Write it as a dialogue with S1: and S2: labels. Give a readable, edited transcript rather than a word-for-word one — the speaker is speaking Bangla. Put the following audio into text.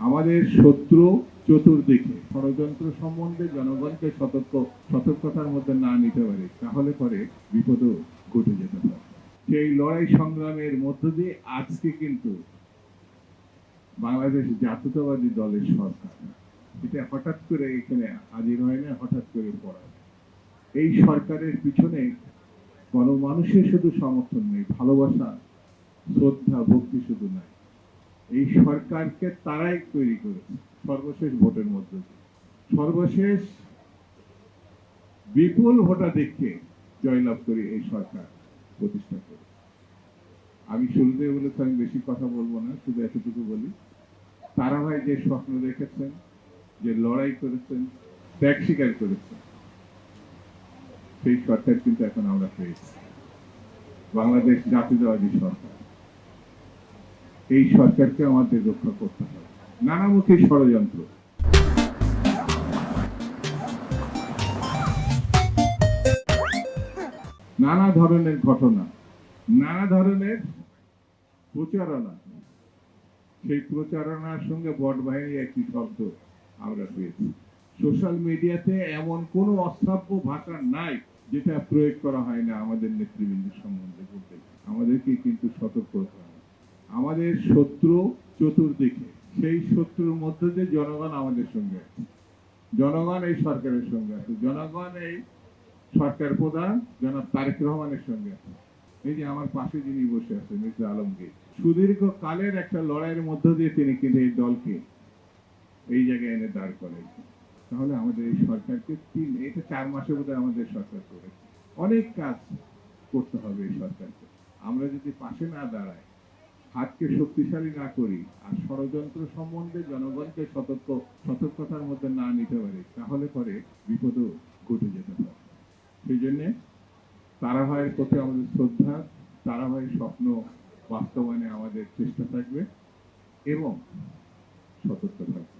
S1: আমাদের শত্রু চতুর্দিকে ষড়যন্ত্র সম্বন্ধে জনগণকে সতর্কতার মধ্যে না নিতে পারে, তাহলে পরে বিপদও ঘটে যেতে পারে। সেই লড়াই সংগ্রামের মধ্য দিয়ে আজকে কিন্তু বাংলাদেশ জাতীয়তাবাদী দলের সরকার, এটা হঠাৎ করে এখানে হাজির হয় না, হঠাৎ করে পড়া। এই সরকারের পিছনে গণমানুষের শুধু সমর্থন নেই, ভালোবাসা, শ্রদ্ধা, ভক্তি শুধু নাই। এই সরকারকে তারাই তৈরি করেছে সর্বশেষ ভোটের মধ্য দিয়ে। সর্বশেষ বিপুল ভোটাধিক্যে জয়লাভ করে এই সরকার প্রতিষ্ঠা করে। আমি শুরুতে বলেছি আমি বেশি কথা বলবো না, শুধু এতটুকু বলি, তারা ভাই যে স্বপ্ন দেখেছেন, যে লড়াই করেছেন, ত্যাগ স্বীকার করেছেন, সেই সরকার কিন্তু এখন আমরা পেয়েছি, বাংলাদেশ জাতীয়তাবাদী সরকার। এই সরকারকে আমাদের রক্ষা করতে হবে। নানামুখী ষড়যন্ত্র, নানা ধরনের ঘটনা, নানা ধরনের প্রচারণা, সেই প্রচারণার সঙ্গে বট বাহিনী একটি শব্দ আমরা পেয়েছি। সোশ্যাল মিডিয়াতে এমন কোনো অশ্রাব্য ভাষা নাই যেটা প্রয়োগ করা হয় না আমাদের নেতৃবৃন্দের সম্বন্ধে বলতে। আমাদেরকে কিন্তু সতর্ক হতে হবে। আমাদের শত্রু চতুর্দিকে, সেই শত্রুর মধ্যে দিয়ে জনগণ আমাদের সঙ্গে আছে, জনগণ এই সরকারের সঙ্গে আছে, জনগণ এই সরকার প্রধান জনাব তারেক রহমানের সঙ্গে আছে। এই যে আমার পাশে যিনি বসে আছেন মির্জা আলমগীর, সুদীর্ঘ কালের একটা লড়াইয়ের মধ্য দিয়ে তিনি কিন্তু এই দলকে এই জায়গায় এনে দাঁড় করাইছেন। তাহলে আমাদের এই সরকারকে 4 মাসে বোধহয় আমাদের সরকার করেছে। অনেক কাজ করতে হবে এই সরকারকে। আমরা যদি পাশে না দাঁড়াই, হাতকে শক্তিশালী না করি, আর ষড়যন্ত্র সম্বন্ধে জনগণকে সতর্কতার মধ্যে না নিতে পারি, তাহলে পরে বিপদও ঘটে যেতে পারে। সেই জন্যে তারা ভাইয়ের প্রতি আমাদের শ্রদ্ধা, তারা ভাইয়ের স্বপ্ন বাস্তবায়নে আমাদের চেষ্টা থাকবে এবং সতর্ক থাকবে।